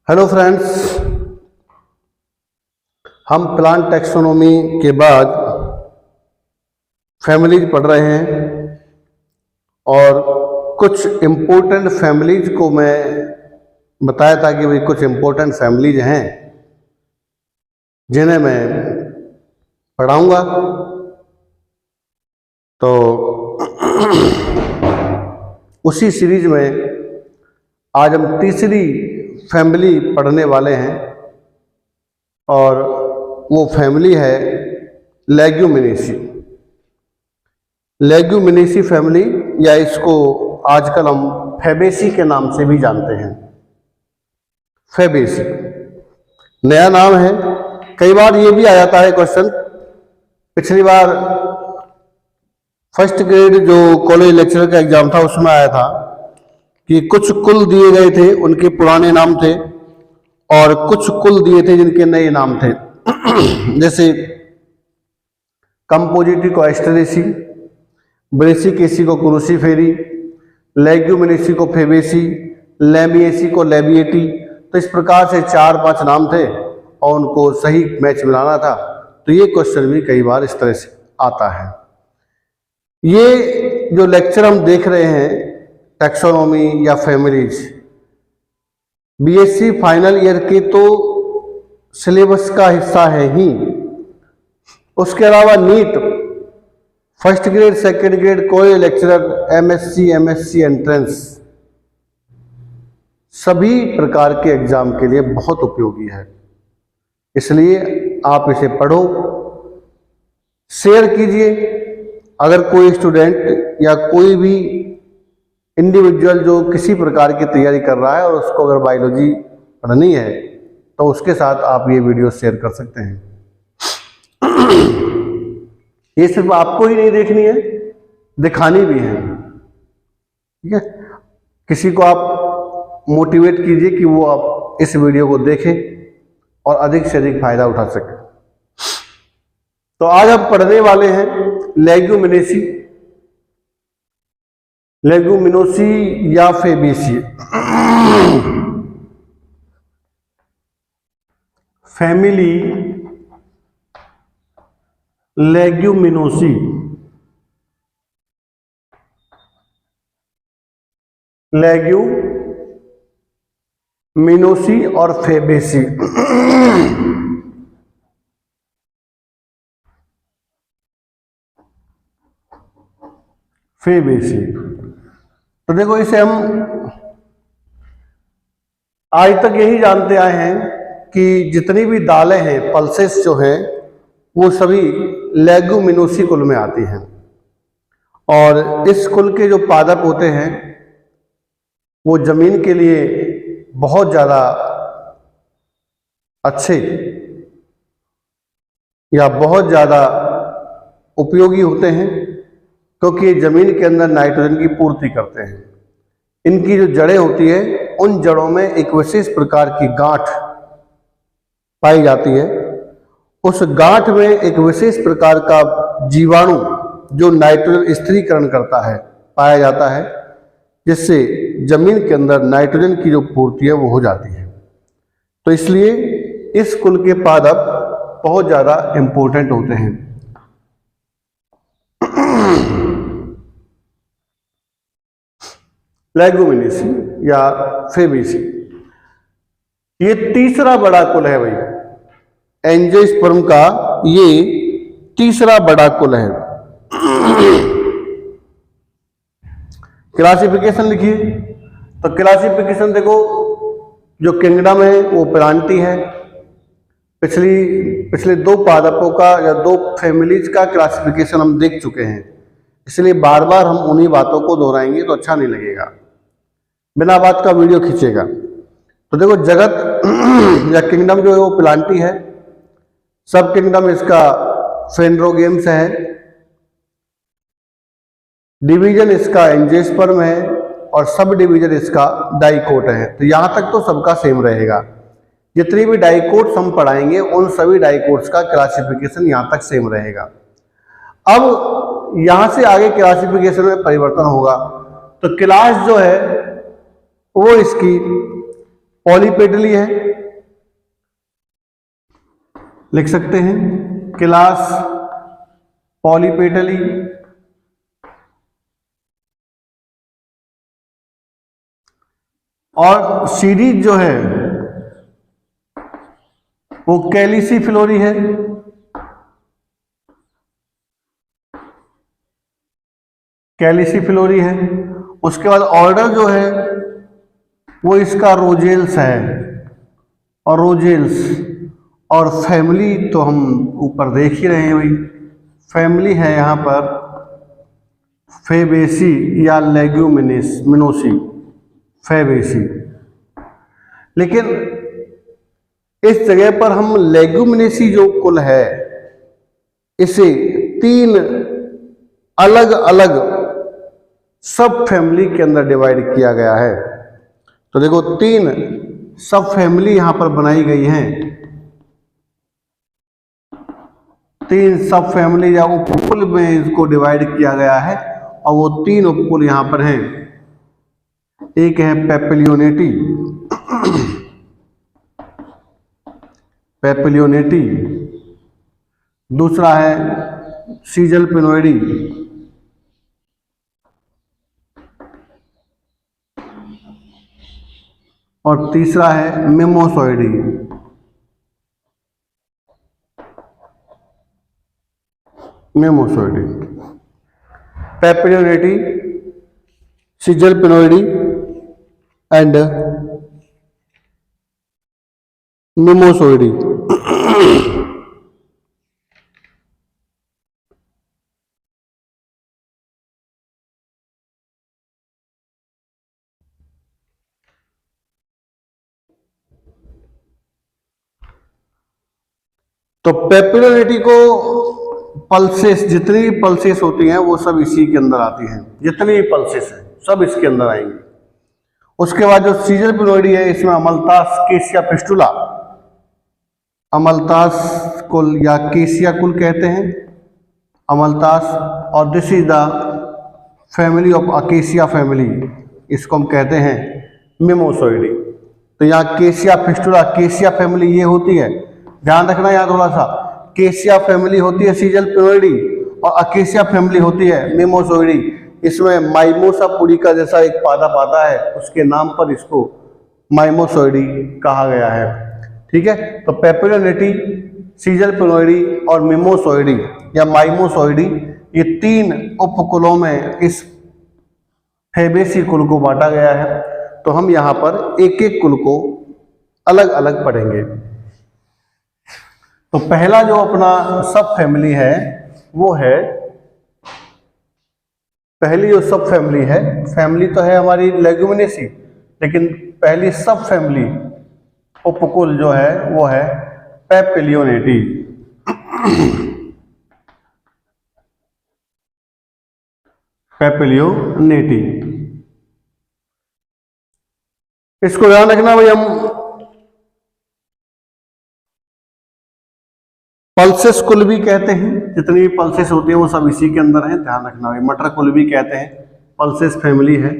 Hello friends, हम plant taxonomy के बाद फैमिलीज पढ़ रहे हैं और कुछ इम्पोर्टेंट फैमिलीज को मैं बताया था कि भाई कुछ इम्पोर्टेंट फैमिलीज हैं जिन्हें मैं पढ़ाऊंगा। तो उसी सीरीज में आज हम तीसरी फैमिली पढ़ने वाले हैं और वो फैमिली है लेग्यूमिनेसी। लेग्यूमिनेसी फैमिली, या इसको आजकल हम फैबेसी के नाम से भी जानते हैं। फैबेसी नया नाम है। कई बार ये भी आ जाता है क्वेश्चन, पिछली बार फर्स्ट ग्रेड जो कॉलेज लेक्चरर का एग्जाम था उसमें आया था कि कुछ कुल दिए गए थे, उनके पुराने नाम थे, और कुछ कुल दिए थे जिनके नए नाम थे। जैसे कंपोजिटी को एस्टेरेसी, ब्रेसिकेसी को क्रूसीफेरी, लेग्यूमिनेसी को फेबेसी, लेमिएसी को लेबिएटी। तो इस प्रकार से 4-5 नाम थे और उनको सही मैच मिलाना था। तो ये क्वेश्चन भी कई बार इस तरह से आता है। ये जो लेक्चर हम देख रहे हैं टैक्सोनॉमी या फैमिलीज, बीएससी फाइनल ईयर के तो सिलेबस का हिस्सा है ही। उसके अलावा NEET, first grade, second grade, college lecturer, MSc entrance, सभी प्रकार के एग्जाम के लिए बहुत उपयोगी है। इसलिए आप इसे पढ़ो, शेयर कीजिए। अगर कोई स्टूडेंट या कोई भी इंडिविजुअल जो किसी प्रकार की तैयारी कर रहा है और उसको अगर बायोलॉजी पढ़नी है तो उसके साथ आप ये वीडियो शेयर कर सकते हैं। ये सिर्फ आपको ही नहीं देखनी है, दिखानी भी है। ठीक है, किसी को आप मोटिवेट कीजिए कि वो आप इस वीडियो को देखें और अधिक से अधिक फायदा उठा सके। तो आज हम पढ़ने वाले हैं लेग्यूमिनेसी, लेग्यूमिनोसी या फेबेसी। फैमिली लेग्यूमिनोसी, लेग्यूमिनोसी और फेबेसी। फेबेसी, तो देखो इसे हम आज तक यही जानते आए हैं कि जितनी भी दालें हैं, पल्सेस जो हैं, वो सभी लेग्यूमिनोसी कुल में आती हैं। और इस कुल के जो पादप होते हैं वो जमीन के लिए बहुत ज़्यादा अच्छे या बहुत ज़्यादा उपयोगी होते हैं, क्योंकि ये जमीन के अंदर नाइट्रोजन की पूर्ति करते हैं। इनकी जो जड़ें होती है, उन जड़ों में एक विशेष प्रकार की गांठ पाई जाती है। उस गांठ में एक विशेष प्रकार का जीवाणु जो नाइट्रोजन स्थिरीकरण करता है पाया जाता है, जिससे जमीन के अंदर नाइट्रोजन की जो पूर्ति है वो हो जाती है। तो इसलिए इस कुल के पादप बहुत ज़्यादा इम्पोर्टेंट होते हैं। लेग्यूमिनेसी या फेबेसी, ये तीसरा बड़ा कुल है भाई। एंजियोस्पर्म का ये तीसरा बड़ा कुल है। क्लासिफिकेशन लिखिए। तो क्लासिफिकेशन देखो, जो किंगडम है वो प्लांटी है। पिछले 2 पादपों का या 2 फैमिलीज का क्लासिफिकेशन हम देख चुके हैं, इसलिए बार बार हम उन्हीं बातों को दोहराएंगे तो अच्छा नहीं लगेगा, बिना बात का वीडियो खींचेगा। तो देखो, जगत या किंगडम जो है वो प्लांटी है। सब किंगडम इसका फेंड्रोगेम्स है। डिवीजन इसका एंजियोस्पर्म है और सब डिवीजन इसका डाइकोट है। तो यहां तक तो सबका सेम रहेगा। जितनी भी डाइकोट्स हम पढ़ाएंगे उन सभी डाइकोट्स का क्लासिफिकेशन यहां तक सेम रहेगा। अब यहां से आगे क्लासिफिकेशन में परिवर्तन होगा। तो क्लास जो है वो इसकी पॉलीपेटली है, लिख सकते हैं क्लास पॉलीपेटली। और सीरीज जो है वो कैलिसिफ्लोरी है। कैलिसिफ्लोरी है। उसके बाद ऑर्डर जो है वो इसका रोजेल्स है, और रोजेल्स। और फैमिली तो हम ऊपर देख ही रहे हैं भाई, फैमिली है यहाँ पर फेबेसी या लेग्यूमिनोसी, फेबेसी। लेकिन इस जगह पर हम लेग्यूमिनेसी जो कुल है इसे 3 अलग अलग सब फैमिली के अंदर डिवाइड किया गया है। तो देखो 3 सब फैमिली यहां पर बनाई गई हैं, 3 सब फैमिली या उपकुल में इसको डिवाइड किया गया है, और वो 3 उपकुल यहां पर हैं। एक है पेपिलियोनेटी, पेपिलियोनेटी। दूसरा है सीजल पिनोइडी, और तीसरा है मिमोसॉइडी। मिमोसॉइडी, पेपिलियोनेटी, सीजल पिनोइडी एंड मिमोसॉइडी। तो पेपिलियोनेटी को पल्सेस, जितनी भी पल्सेस होती हैं वो सब इसी के अंदर आती हैं, जितनी भी पल्सेस हैं सब इसके अंदर आएंगी। उसके बाद जो सीजल पिनोइडी है इसमें अमलतास, केसिया फिस्टुला, अमलतास कुल या केसिया कुल कहते हैं, अमलतास। और this is the family of acacia family, इसको हम कहते हैं मिमोसॉइडी। तो यहाँ केसिया फिस्टुला, केसिया फैमिली ये होती है, ध्यान रखना यहाँ थोड़ा सा, केसिया फैमिली होती है सीजल पिनोइडी, और अकेसिया फैमिली होती है मिमोसॉइडी। इसमें माइमोसा पुडिका जैसा एक पादा पाता है, उसके नाम पर इसको माइमोसॉइडी कहा गया है। ठीक है, तो पेपिलियोनेटी, सीजल पिनोइडी और मिमोसॉइडी या माइमोसॉइडी, ये 3 उपकुलों में इस फेबेसी कुल को बांटा गया है। तो हम यहाँ पर एक एक कुल को अलग अलग पढ़ेंगे। तो पहला जो अपना सब फैमिली है वो है, पहली जो सब फैमिली है, फैमिली तो है हमारी लेग्यूमिनेसी, लेकिन पहली सब फैमिली उपकुल जो है वो है पेपिलियोनेटी। पेपिलियोनेटी, इसको ध्यान रखना भाई, हम पल्सेस कुल भी कहते हैं, जितनी भी पल्सेस होती है वो सब इसी के अंदर है, ध्यान रखना भाई। मटर कुल भी कहते हैं, पल्सेस फैमिली है।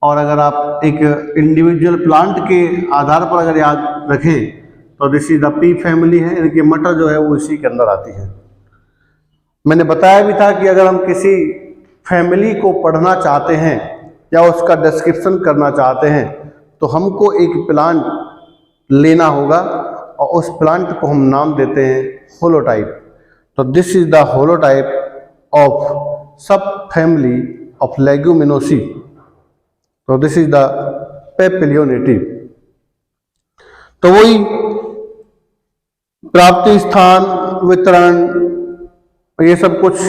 और अगर आप एक इंडिविजुअल प्लांट के आधार पर अगर याद रखें तो this is the P family है, इनकी मटर जो है वो इसी के अंदर आती है। मैंने बताया भी था कि अगर हम किसी फैमिली को पढ़ना चाहते हैं या उसका डिस्क्रिप्शन करना चाहते हैं तो हमको एक प्लांट लेना होगा, और उस प्लांट को हम नाम देते हैं होलोटाइप। तो this is the holotype of सब फैमिली ऑफ लेग्यूमिनोसी। तो दिस इज द पेपिलियोनेटी। तो वही प्राप्ति स्थान, वितरण, ये सब कुछ।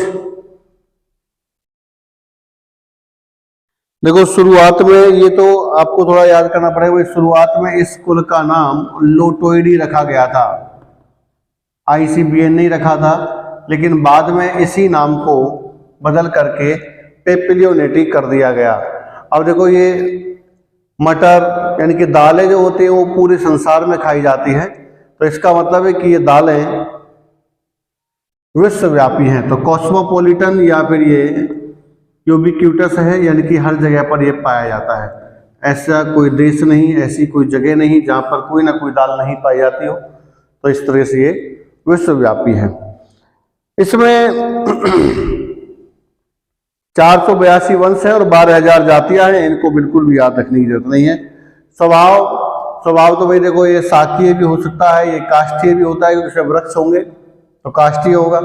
देखो शुरुआत में ये तो आपको थोड़ा याद करना पड़ेगा, शुरुआत में इस कुल का नाम लोटोइडी रखा गया था, ICBN नहीं रखा था, लेकिन बाद में इसी नाम को बदल करके पेपिलियोनेटी कर दिया गया। अब देखो ये मटर यानी कि दालें जो होती हैं वो पूरे संसार में खाई जाती हैं, तो इसका मतलब है कि ये दालें विश्वव्यापी हैं। तो कॉस्मोपॉलिटन या फिर ये यूबिक्यूटस है, यानी कि हर जगह पर ये पाया जाता है। ऐसा कोई देश नहीं, ऐसी कोई जगह नहीं जहाँ पर कोई ना कोई दाल नहीं पाई जाती हो। तो इस तरह से ये विश्वव्यापी है। इसमें 482 वंश है और 12,000 जातियां हैं। इनको बिल्कुल भी याद रखने की जरूरत नहीं है। स्वभाव तो भाई देखो, ये शाकीय भी हो सकता है, ये काष्ठीय भी होता है, क्योंकि इसमें वृक्ष होंगे तो काष्ठीय होगा।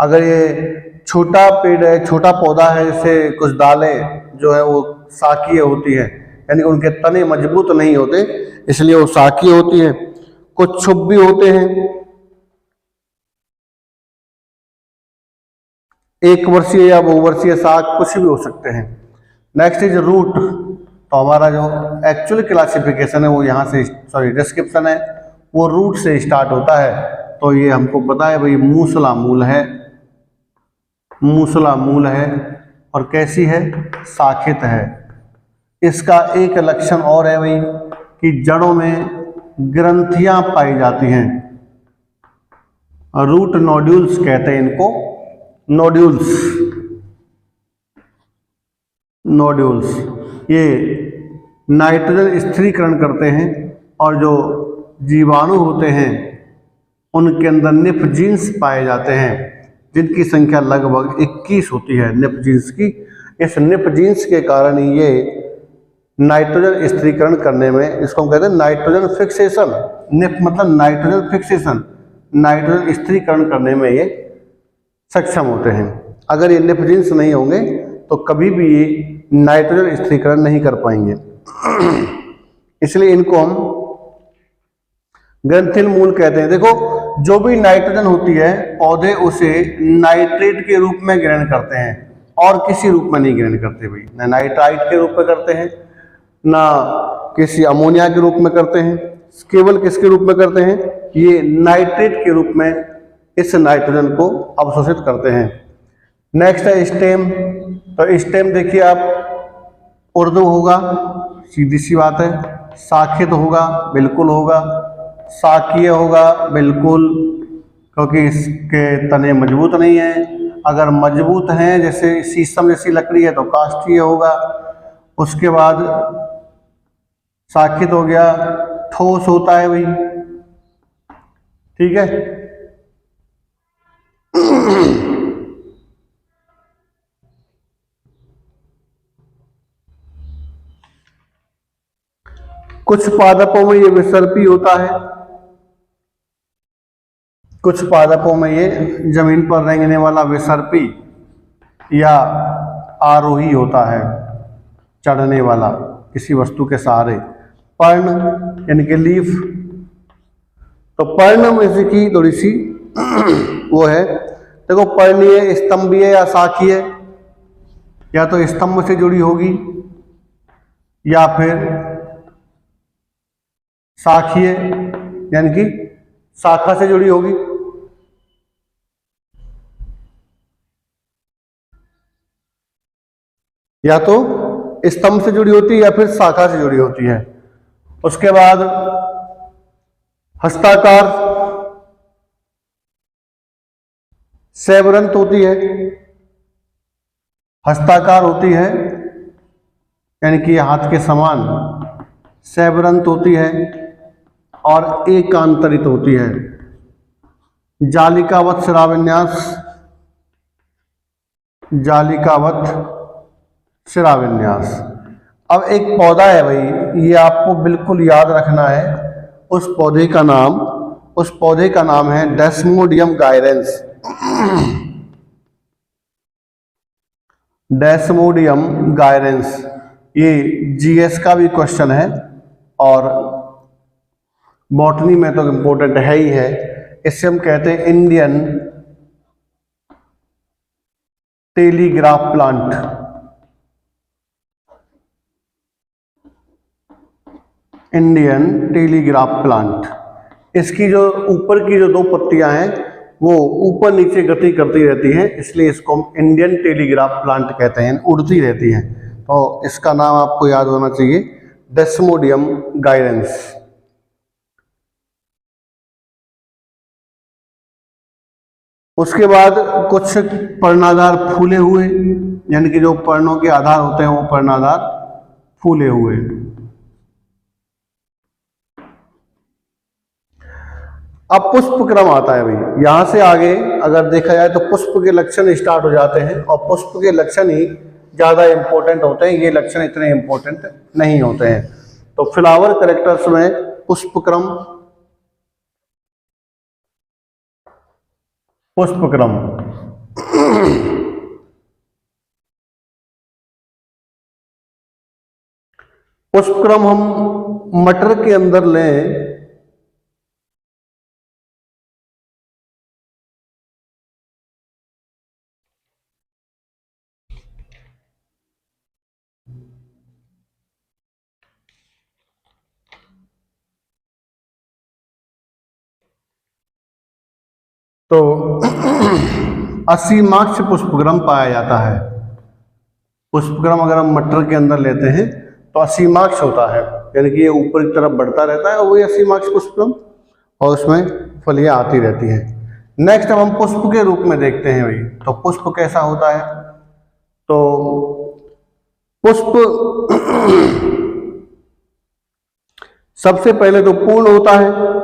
अगर ये छोटा पेड़ है, छोटा पौधा है, जैसे कुछ दालें जो है वो शाकीय होती है, यानी कि उनके तने मजबूत नहीं होते, इसलिए वो शाकीय होती है। कुछ छुप भी होते हैं, 1 वर्षीय या बहुवर्षीय शाक कुछ भी हो सकते हैं। Next is root. तो हमारा जो एक्चुअल क्लासिफिकेशन है वो यहाँ से, सॉरी डिस्क्रिप्शन है, वो रूट से स्टार्ट होता है। तो ये हमको पता है भाई, मूसला मूल है, मूसला मूल है, और कैसी है, शाखित है। इसका एक लक्षण और है भाई कि जड़ों में ग्रंथियां पाई जाती हैं, रूट नोड्यूल्स कहते हैं इनको, नोड्यूल्स। ये नाइट्रोजन स्थिरीकरण करते हैं, और जो जीवाणु होते हैं उनके अंदर निफ जीन्स पाए जाते हैं, जिनकी संख्या लगभग 21 होती है निफ जीन्स की। इस निफ जीन्स के कारण ये नाइट्रोजन स्थिरीकरण करने में, इसको हम कहते हैं नाइट्रोजन फिक्सेशन। निफ मतलब नाइट्रोजन फिक्सेशन, नाइट्रोजन स्थिरीकरण करने में ये सक्षम होते हैं। अगर ये निफ जीन्स नहीं होंगे तो कभी भी ये नाइट्रोजन स्थिरीकरण नहीं कर पाएंगे। इसलिए इनको हम ग्रंथिल मूल कहते हैं। देखो, जो भी नाइट्रोजन होती है, पौधे उसे नाइट्रेट के रूप में ग्रहण करते हैं, और किसी रूप में नहीं ग्रहण करते भाई। ना नाइट्राइट के रूप में करते हैं, ना किसी अमोनिया के रूप में करते हैं, केवल किसके रूप में करते हैं, ये नाइट्रेट के रूप में इस नाइट्रोजन को अवशोषित करते हैं। नेक्स्ट है स्टेम। तो स्टेम देखिए आप, उर्दू होगा, सीधी सी बात है। शाखित होगा, बिल्कुल होगा। शाकीय होगा, बिल्कुल, क्योंकि इसके तने मजबूत नहीं हैं। अगर मजबूत हैं, जैसे शीशम जैसी लकड़ी है, तो काष्ठीय होगा। उसके बाद शाखित हो गया, ठोस होता है भाई, ठीक है। कुछ पादपों में ये विसर्पी होता है, कुछ पादपों में ये जमीन पर रेंगने वाला विसर्पी या आरोही होता है, चढ़ने वाला किसी वस्तु के सहारे। पर्ण यानी कि लीफ। तो पर्ण में से की थोड़ी सी वो है, देखो, पर्णीय, स्तंभीय या शाखीय, या तो स्तंभ से जुड़ी होगी या फिर शाखीय यानी कि शाखा से जुड़ी होगी। या तो स्तंभ से जुड़ी होती है या फिर शाखा से जुड़ी होती है। उसके बाद हस्ताकार, सैवरंत होती है, हस्ताकार होती है, यानी कि हाथ के समान, सैवरंत होती है, और एकांतरित होती है। जालिकावत शिराविन्यास, जालिकावत शिराविन्यास। अब एक पौधा है भाई, ये आपको बिल्कुल याद रखना है। उस पौधे का नाम है डेस्मोडियम गायरेंस। डेस्मोडियम गायरेंस। ये जीएस का भी क्वेश्चन है, और बॉटनी में तो इम्पोर्टेंट है ही है। इससे हम कहते हैं Indian telegraph plant. Indian telegraph plant. इसकी जो ऊपर की जो 2 पत्तियां हैं वो ऊपर नीचे गति करती रहती हैं, इसलिए इसको हम इंडियन टेलीग्राफ प्लांट कहते हैं, उड़ती रहती हैं। तो इसका नाम आपको याद होना चाहिए, डेस्मोडियम गायरेंस। उसके बाद कुछ पर्णाधार फूले हुए, यानी कि जो पर्णों के आधार होते हैं वो पर्णाधार फूले हुए। अब पुष्प क्रम आता है भाई, यहां से आगे अगर देखा जाए तो पुष्प के लक्षण स्टार्ट हो जाते हैं और पुष्प के लक्षण ही ज्यादा इंपॉर्टेंट होते हैं, ये लक्षण इतने इंपॉर्टेंट नहीं होते हैं। तो फ्लावर कैरेक्टर्स में पुष्प क्रम, पुष्प क्रम पुष्प क्रम हम मटर के अंदर लें तो 80 मार्क्स पुष्पक्रम पाया जाता है। पुष्पक्रम अगर हम मटर के अंदर लेते हैं तो 80 मार्क्स होता है, यानी कि ये ऊपर की तरफ बढ़ता रहता है और वही 80 मार्क्स पुष्पक्रम, और उसमें फलियां आती रहती हैं। नेक्स्ट अब हम पुष्प के रूप में देखते हैं भाई, तो पुष्प कैसा होता है। तो पुष्प सबसे पहले तो पूर्ण होता है,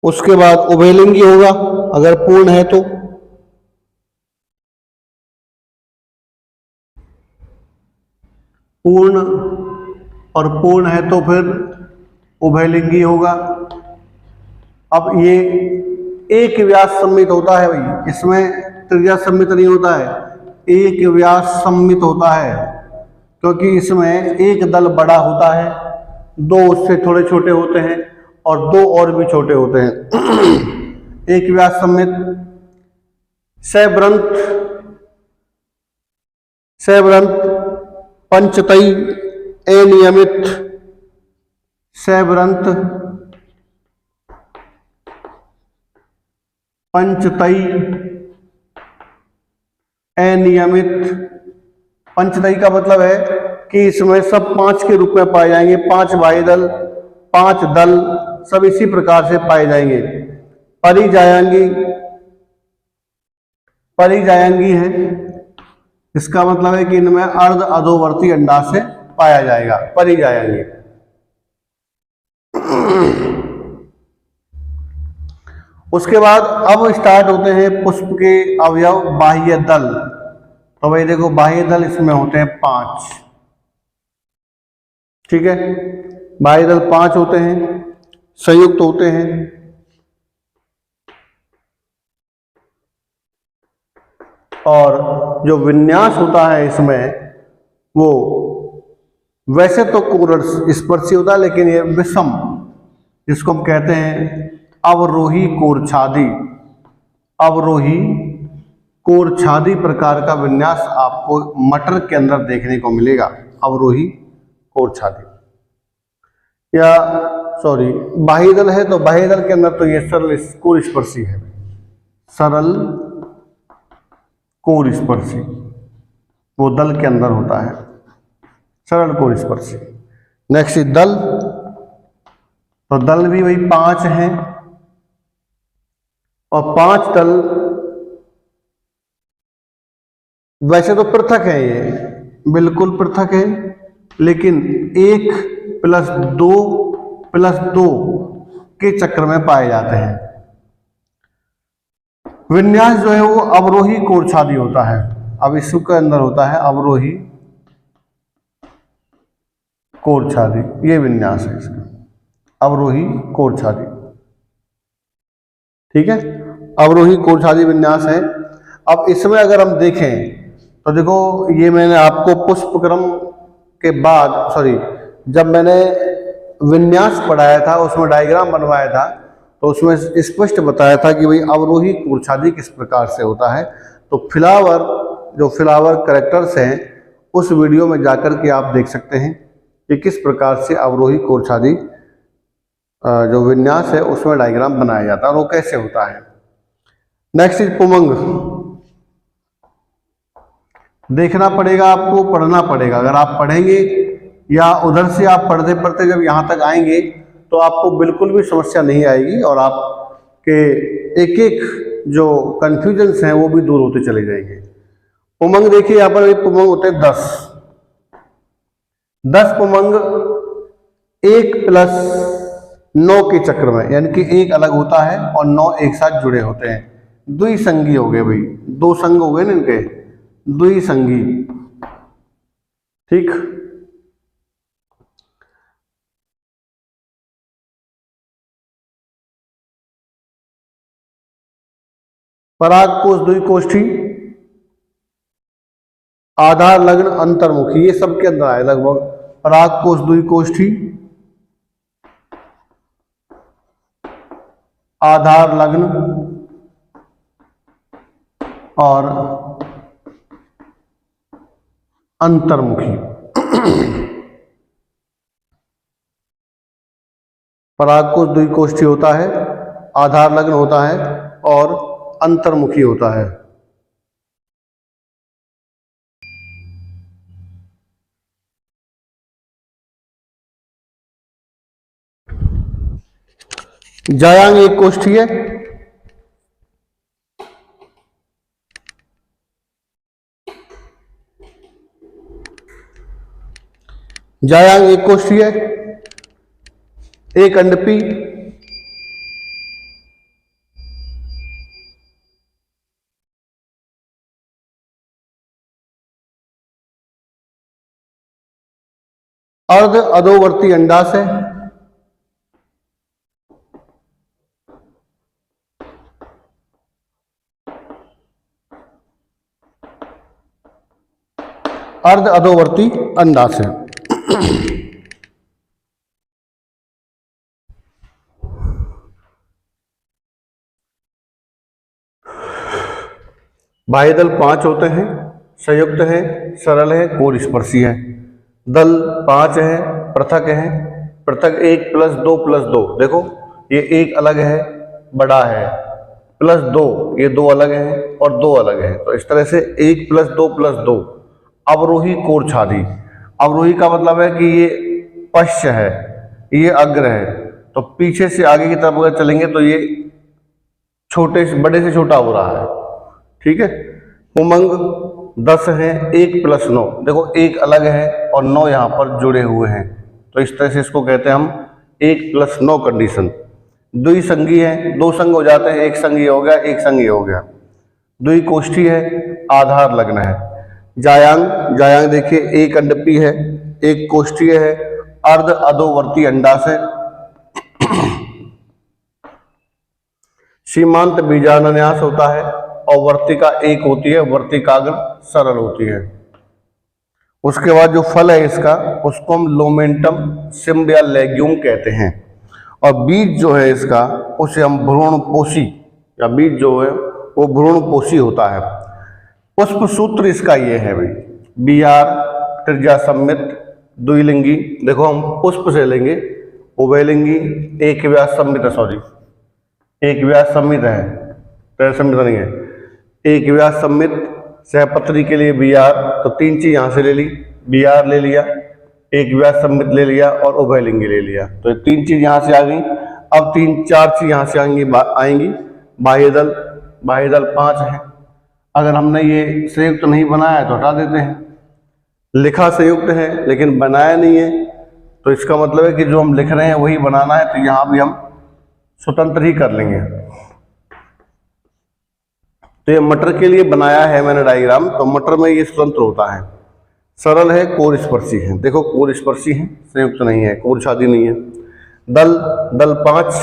उसके बाद उभयलिंगी होगा अगर पूर्ण है तो, पूर्ण और पूर्ण है तो फिर उभयलिंगी होगा। अब ये एक व्यास सम्मित होता है भाई, इसमें त्रिज्या सम्मित नहीं होता है, एक व्यास सम्मित होता है, क्योंकि इसमें एक दल बड़ा होता है, दो उससे थोड़े छोटे होते हैं और दो और भी छोटे होते हैं। एक व्यास सम्मित। सैब्रंत, सैब्रंत पंचतई अनियमित, सैब्रंत पंचतई अनियमित। पंचतई का मतलब है कि इसमें सब 5 के रूप में पाए जाएंगे, 5 वायु दल, 5 दल सब इसी प्रकार से पाए जाएंगे। परिजायंगी, परिजायंगी है, इसका मतलब है कि इनमें अर्ध अधोवर्ती अंडाशय पाया जाएगा, परिजायंगी। उसके बाद अब स्टार्ट होते हैं पुष्प के अवयव बाह्य दल। तो भाई देखो बाह्य दल इसमें होते हैं 5, ठीक है, बाह्य दल 5 होते हैं, संयुक्त होते हैं। और जो विन्यास होता है इसमें वो वैसे तो कोरड स्पर्शी होता है, लेकिन ये विषम, जिसको हम कहते हैं अवरोही कोरछादी, अवरोही कोरछादी प्रकार का विन्यास आपको मटर के अंदर देखने को मिलेगा, अवरोही कोरछादी। या सॉरी बाह्य दल है तो बाह्य दल के अंदर तो ये सरल कोरस्पर्शी है, सरल कोरस्पर्शी वो दल के अंदर होता है, सरल कोरस्पर्शी। नेक्स्ट दल, तो दल भी वही 5 हैं और 5 दल वैसे तो पृथक है, ये बिल्कुल पृथक है, लेकिन 1 + 2 + 2 के चक्र में पाए जाते हैं। विन्यास जो है वो अवरोही कोरछादी होता है। अब इसके के अंदर होता है अवरोही कोरछादी, ये विन्यास है इसका, अवरोही कोरछादी, ठीक है, अवरोही कोरछादी विन्यास है। अब इसमें अगर हम देखें तो देखो ये मैंने आपको पुष्पक्रम के बाद, सॉरी जब मैंने विन्यास पढ़ाया था उसमें डायग्राम बनवाया था तो उसमें स्पष्ट बताया था कि भाई अवरोही कोरछादी किस प्रकार से होता है। तो फ्लावर, जो फ्लावर कैरेक्टर्स हैं उस वीडियो में जाकर के आप देख सकते हैं कि किस प्रकार से अवरोही कोरछादी जो विन्यास है उसमें डायग्राम बनाया जाता है और वो कैसे होता है। नेक्स्ट इज पुमंग, देखना पड़ेगा आपको, पढ़ना पड़ेगा। अगर आप पढ़ेंगे या उधर से आप पढ़ते पढ़ते जब यहाँ तक आएंगे तो आपको बिल्कुल भी समस्या नहीं आएगी और आपके एक एक जो कन्फ्यूजन्स हैं वो भी दूर होते चले जाएंगे। पुमंग देखिए यहाँ पर पुमंग होते हैं 10 पुमंग 1+9 के चक्र में, यानी कि एक अलग होता है और 9 एक साथ जुड़े होते हैं। द्विसंगी हो गए भाई, दो संग हो गए ना इनके, द्विसंगी। ठीक, पराग कोष द्विकोष्ठी, आधार लग्न अंतर्मुखी, ये सबके अंदर आए लगभग। पराग कोष द्विकोष्ठी, आधार लग्न और अंतर्मुखी। पराग कोष द्विकोष्ठी होता है, आधार लग्न होता है और अंतर्मुखी होता है। जायांग एक कोष्ठी है, जायांग एक कोष्ठी है, एक अंडपी, अर्ध अधोवर्ती अंडाशय, अर्ध अधोवर्ती अंडाशय। बाह्य दल 5 होते हैं, संयुक्त है, सरल है, कोर स्पर्शी है। दल 5 है, पृथक है, पृथक 1+2+2, देखो ये एक अलग है, बड़ा है, +2, ये 2 अलग है और 2 अलग है। तो इस तरह से 1+2+2 अवरोही कोरछादी। अवरोही का मतलब है कि ये पश्च है, ये अग्र है, तो पीछे से आगे की तरफ अगर चलेंगे तो ये छोटे से बड़े से छोटा हो रहा है। ठीक है, उमंग 10 है, 1+9, देखो एक अलग है और 9 यहाँ पर जुड़े हुए हैं, तो इस तरह से इसको कहते हैं हम 1+9 कंडीशन। द्विसंगी है, दो संग हो जाते हैं, एक संग ये हो गया, एक संग ये हो गया। द्विकोष्ठी है, आधार लग्न है। जायांग, जायांग देखिए एक अंडपी है, एक कोष्ठीय है, अर्ध अधोवर्ती अंडाशय, सीमांत बीजान्यास होता है और वर्तिका एक होती है, वर्तिकाग्र सरल होती है। उसके बाद जो फल है इसका, उसको हम लोमेंटम सिम्ब या लेग्यूम कहते हैं, और बीज जो है इसका उसे हम भ्रूणपोषी, या बीज जो है वो भ्रूणपोषी होता है। पुष्प सूत्र इसका ये है भाई, बिहार, त्रिज्या सम्मित, द्विलिंगी, देखो हम पुष्प से लेंगे, उभयलिंगी, एक व्यास सम्मित, सॉरी एक व्यास सम्मित है, त्रिसम्मित नहीं है, एक व्यास सम्मित, सहपत्री के लिए बिहार, तो 3 चीज यहाँ से ले ली, बिहार ले लिया, एक व्यास सम्मित ले लिया और उभयलिंगी ले लिया, तो 3 चीज यहाँ से आ गई। अब 3-4 चीज यहाँ से आएंगी। बाह्यदल, बाह्यदल 5 है, अगर हमने ये संयुक्त नहीं बनाया तो हटा देते हैं। लिखा संयुक्त है लेकिन बनाया नहीं है, तो इसका मतलब है कि जो हम लिख रहे हैं वही बनाना है, तो यहाँ भी हम स्वतंत्र ही कर लेंगे। तो ये मटर के लिए बनाया है मैंने डायग्राम, तो मटर में ये स्वतंत्र होता है। सरल है, कोर स्पर्शी है, देखो कोर स्पर्शी है, संयुक्त नहीं है, कोर छादी नहीं है। दल 5,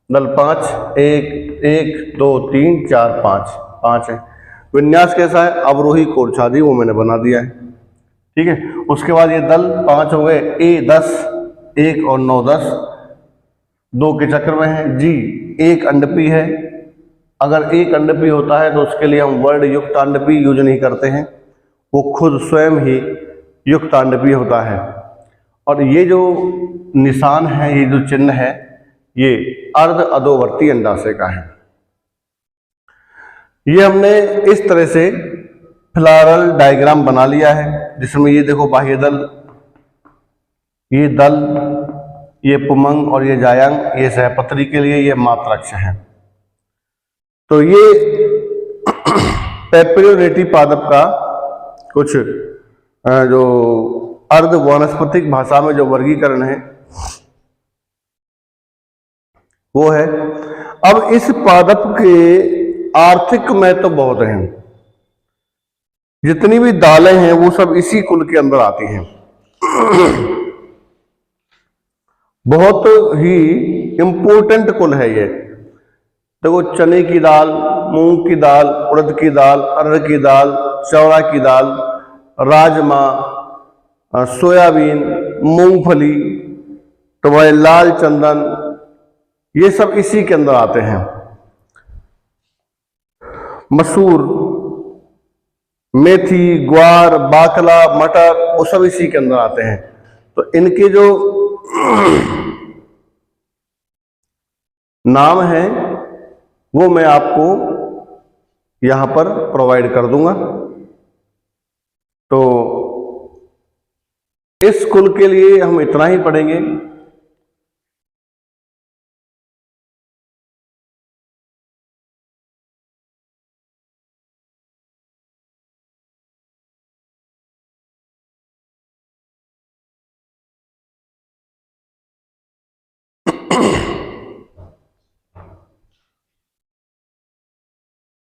दल 5, 1 2 3 4 5 है। विन्यास कैसा है, अवरोही कोर छादी, वो मैंने बना दिया है। ठीक है, उसके बाद ये दल 5 हो गए, A10, 1 और 9 10, 2 के चक्र में है। जी, एक अंडपी है, अगर एक अंडपी होता है तो उसके लिए हम वर्ड युक्त अंडपी यूज नहीं करते हैं, वो खुद स्वयं ही युक्त अंडपी होता है। और ये जो निशान है, ये जो चिन्ह है, ये अर्ध अधोवर्ती अंडाशय का है। ये हमने इस तरह से फ्लोरल डायग्राम बना लिया है, जिसमें ये देखो बाह्य दल, ये दल, ये पुमंग और ये जायांग, ये सहपत्री के लिए ये मात्रक्ष है। तो ये पेपरियोनेटी पादप का कुछ जो अर्ध वानस्पतिक भाषा में जो वर्गीकरण है वो है। अब इस पादप के आर्थिक महत्व तो बहुत हैं, जितनी भी दालें हैं वो सब इसी कुल के अंदर आती हैं। बहुत ही इंपॉर्टेंट कुल है ये। देखो, चने की दाल, मूंग की दाल, उड़द की दाल, अरहर की दाल, चौड़ा की दाल, राजमा, सोयाबीन, मूंगफली, तुम्हारे लाल चंदन, ये सब इसी के अंदर आते हैं। मसूर, मेथी, ग्वार, बाकला, मटर, वो सब इसी के अंदर आते हैं। तो इनके जो नाम है वो मैं आपको यहां पर प्रोवाइड कर दूंगा। तो इस कुल के लिए हम इतना ही पढ़ेंगे।